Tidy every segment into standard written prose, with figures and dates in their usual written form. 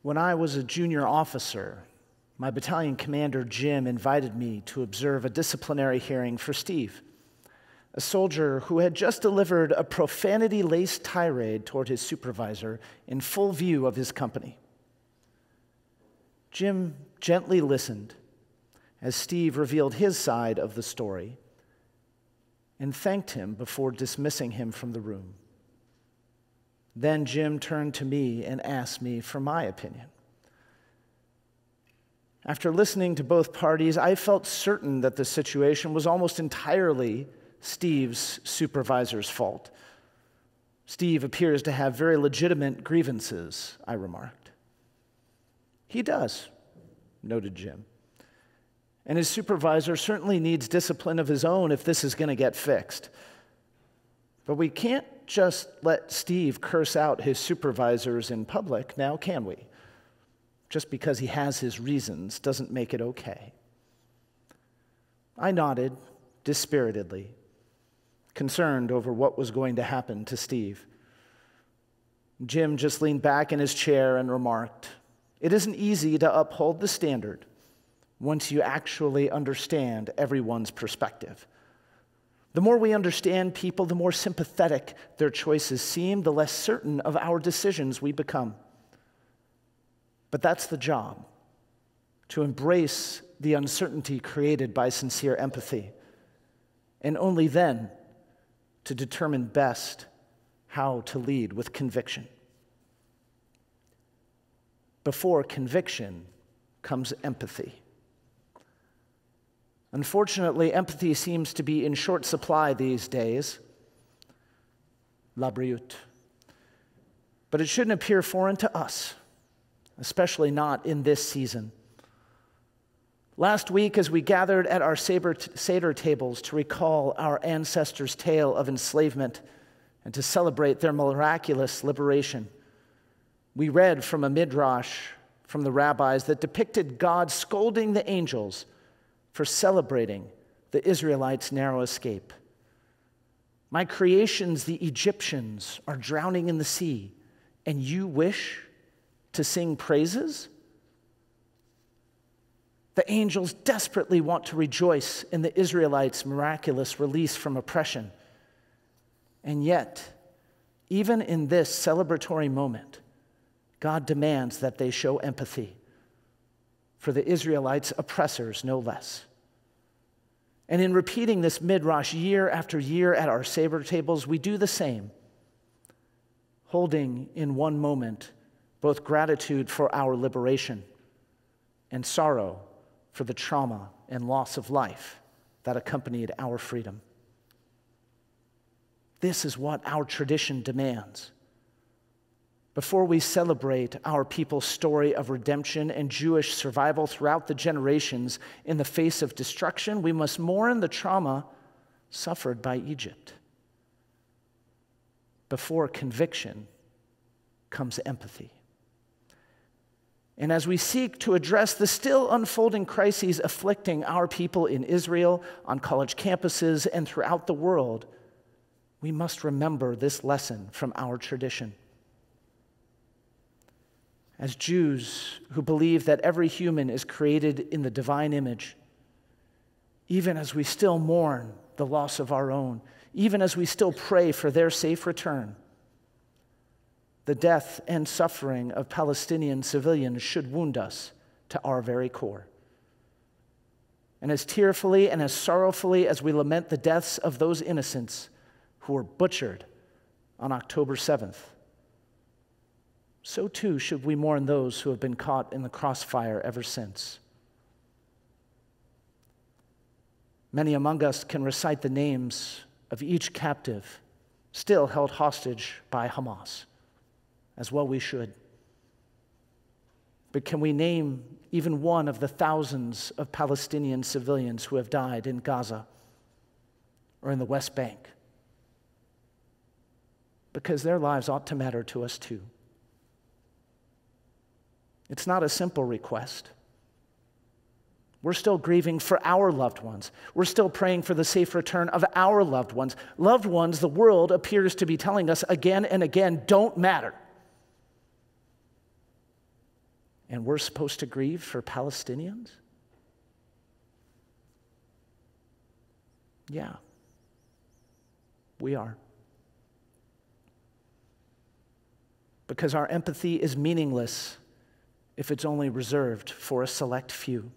When I was a junior officer, my battalion commander, Jim, invited me to observe a disciplinary hearing for Steve, a soldier who had just delivered a profanity-laced tirade toward his supervisor in full view of his company. Jim gently listened as Steve revealed his side of the story and thanked him before dismissing him from the room. Then Jim turned to me and asked me for my opinion. After listening to both parties, I felt certain that the situation was almost entirely Steve's supervisor's fault. Steve appears to have very legitimate grievances, I remarked. He does, noted Jim. And his supervisor certainly needs discipline of his own if this is going to get fixed. But we can't just let Steve curse out his supervisors in public, now can we? Just because he has his reasons doesn't make it okay. I nodded dispiritedly, concerned over what was going to happen to Steve. Jim just leaned back in his chair and remarked, "It isn't easy to uphold the standard once you actually understand everyone's perspective. The more we understand people, the more sympathetic their choices seem, the less certain of our decisions we become. But that's the job, to embrace the uncertainty created by sincere empathy, and only then to determine best how to lead with conviction. Before conviction comes empathy. Unfortunately, empathy seems to be in short supply these days. La brute. But it shouldn't appear foreign to us, especially not in this season. Last week, as we gathered at our Seder tables to recall our ancestors' tale of enslavement and to celebrate their miraculous liberation, we read from a midrash from the rabbis that depicted God scolding the angels for celebrating the Israelites' narrow escape. My creations, the Egyptians, are drowning in the sea, and you wish to sing praises? The angels desperately want to rejoice in the Israelites' miraculous release from oppression. And yet, even in this celebratory moment, God demands that they show empathy for the Israelites' oppressors, no less. And in repeating this midrash year after year at our Seder tables, we do the same, holding in one moment both gratitude for our liberation and sorrow for the trauma and loss of life that accompanied our freedom. This is what our tradition demands. Before we celebrate our people's story of redemption and Jewish survival throughout the generations in the face of destruction, we must mourn the trauma suffered by Egypt. Before conviction comes empathy. And as we seek to address the still unfolding crises afflicting our people in Israel, on college campuses, and throughout the world, we must remember this lesson from our tradition. As Jews who believe that every human is created in the divine image, even as we still mourn the loss of our own, even as we still pray for their safe return, the death and suffering of Palestinian civilians should wound us to our very core. And as tearfully and as sorrowfully as we lament the deaths of those innocents who were butchered on October 7th, so too should we mourn those who have been caught in the crossfire ever since. Many among us can recite the names of each captive still held hostage by Hamas. As well we should. But can we name even one of the thousands of Palestinian civilians who have died in Gaza or in the West Bank? Because their lives ought to matter to us too. It's not a simple request. We're still grieving for our loved ones. We're still praying for the safe return of our loved ones. Loved ones the world appears to be telling us again and again don't matter. And we're supposed to grieve for Palestinians? Yeah, we are. Because our empathy is meaningless if it's only reserved for a select few.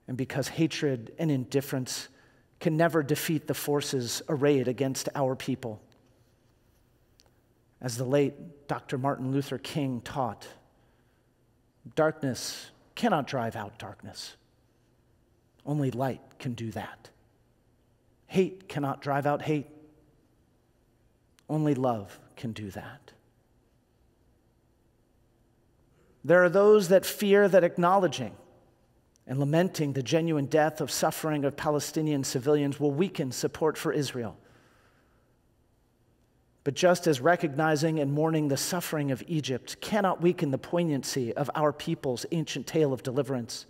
And because hatred and indifference can never defeat the forces arrayed against our people. As the late Dr. Martin Luther King taught, darkness cannot drive out darkness. Only light can do that. Hate cannot drive out hate. Only love can do that. There are those that fear that acknowledging and lamenting the genuine death of suffering of Palestinian civilians will weaken support for Israel. But just as recognizing and mourning the suffering of Egypt cannot weaken the poignancy of our people's ancient tale of deliverance,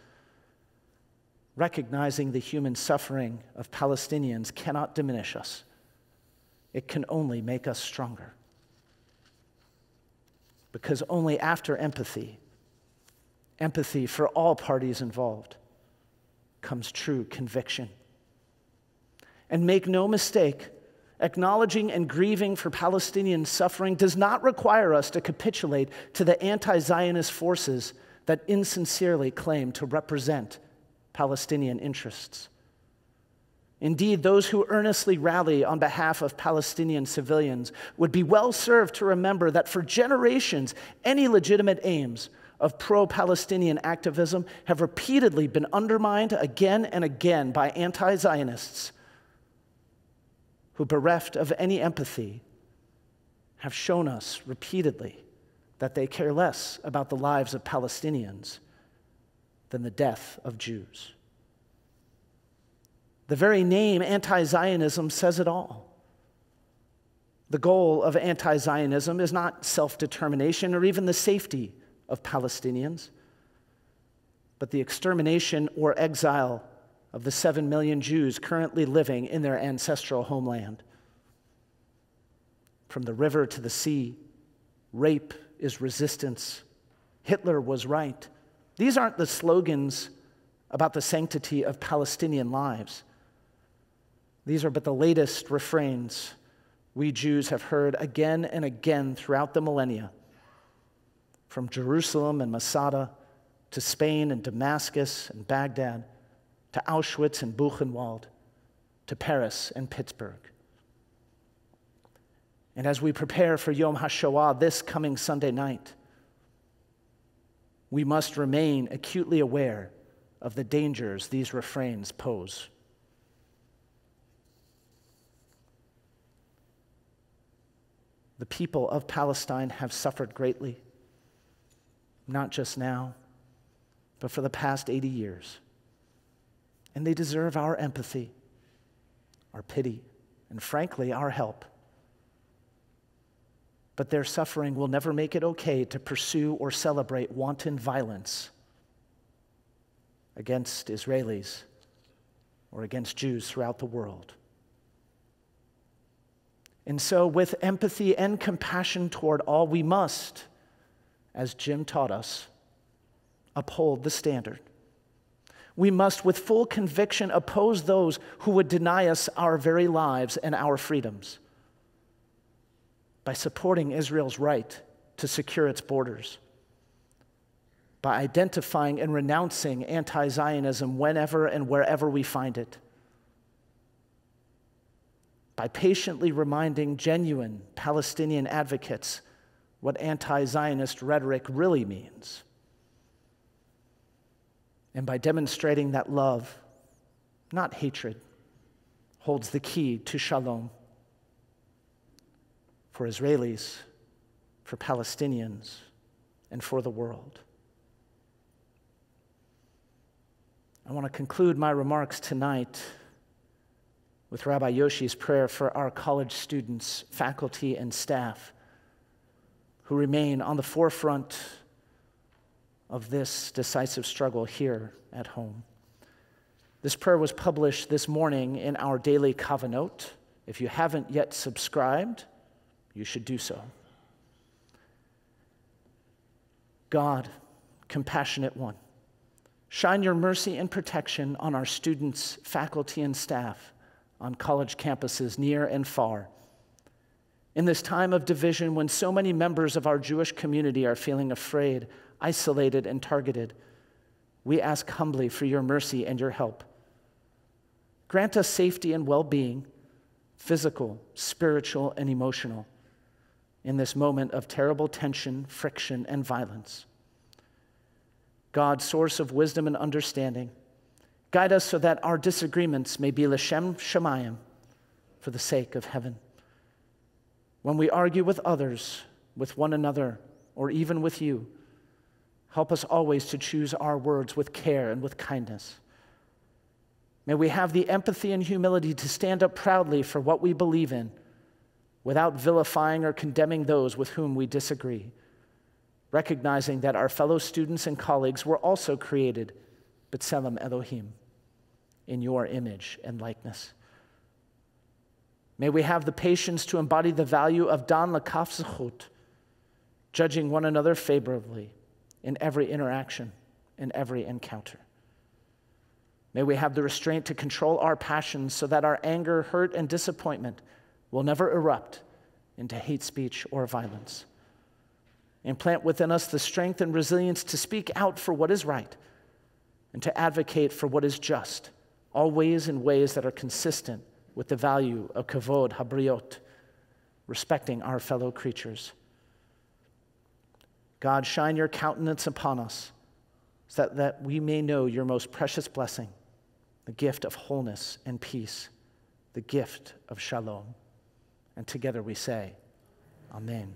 recognizing the human suffering of Palestinians cannot diminish us. It can only make us stronger. Because only after empathy for all parties involved, comes true conviction. And make no mistake, acknowledging and grieving for Palestinian suffering does not require us to capitulate to the anti-Zionist forces that insincerely claim to represent Palestinian interests. Indeed, those who earnestly rally on behalf of Palestinian civilians would be well served to remember that for generations, any legitimate aims of pro-Palestinian activism have repeatedly been undermined again and again by anti-Zionists who, bereft of any empathy, have shown us repeatedly that they care less about the lives of Palestinians than the death of Jews. The very name anti-Zionism says it all. The goal of anti-Zionism is not self-determination or even the safety of Palestinians, but the extermination or exile of the 7 million Jews currently living in their ancestral homeland. From the river to the sea, rape is resistance. Hitler was right. These aren't the slogans about the sanctity of Palestinian lives. These are but the latest refrains we Jews have heard again and again throughout the millennia. From Jerusalem and Masada to Spain and Damascus and Baghdad to Auschwitz and Buchenwald to Paris and Pittsburgh. And as we prepare for Yom HaShoah this coming Sunday night, we must remain acutely aware of the dangers these refrains pose. The people of Palestine have suffered greatly, not just now, but for the past 80 years. And they deserve our empathy, our pity, and frankly, our help. But their suffering will never make it okay to pursue or celebrate wanton violence against Israelis or against Jews throughout the world. And so, with empathy and compassion toward all, we must, as Jim taught us, uphold the standard. We must, with full conviction, oppose those who would deny us our very lives and our freedoms by supporting Israel's right to secure its borders, by identifying and renouncing anti-Zionism whenever and wherever we find it, by patiently reminding genuine Palestinian advocates what anti-Zionist rhetoric really means, and by demonstrating that love, not hatred, holds the key to shalom for Israelis, for Palestinians, and for the world. I want to conclude my remarks tonight with Rabbi Yoshi's prayer for our college students, faculty, and staff who remain on the forefront of this decisive struggle here at home. This prayer was published this morning in our daily Kavanot. If you haven't yet subscribed, you should do so. God, compassionate one, shine your mercy and protection on our students, faculty, and staff on college campuses near and far. In this time of division, when so many members of our Jewish community are feeling afraid, isolated, and targeted, we ask humbly for your mercy and your help. Grant us safety and well-being, physical, spiritual, and emotional, in this moment of terrible tension, friction, and violence. God, source of wisdom and understanding, guide us so that our disagreements may be l'shem shamayim, for the sake of heaven. When we argue with others, with one another, or even with you, help us always to choose our words with care and with kindness. May we have the empathy and humility to stand up proudly for what we believe in, without vilifying or condemning those with whom we disagree, recognizing that our fellow students and colleagues were also created, b'tselem Elohim, in your image and likeness. May we have the patience to embody the value of dan l'kaf zechut, judging one another favorably in every interaction, in every encounter. May we have the restraint to control our passions so that our anger, hurt, and disappointment will never erupt into hate speech or violence. Implant within us the strength and resilience to speak out for what is right and to advocate for what is just, always in ways that are consistent with the value of kavod habriot, respecting our fellow creatures. God, shine your countenance upon us so that we may know your most precious blessing, the gift of wholeness and peace, the gift of shalom. And together we say, Amen.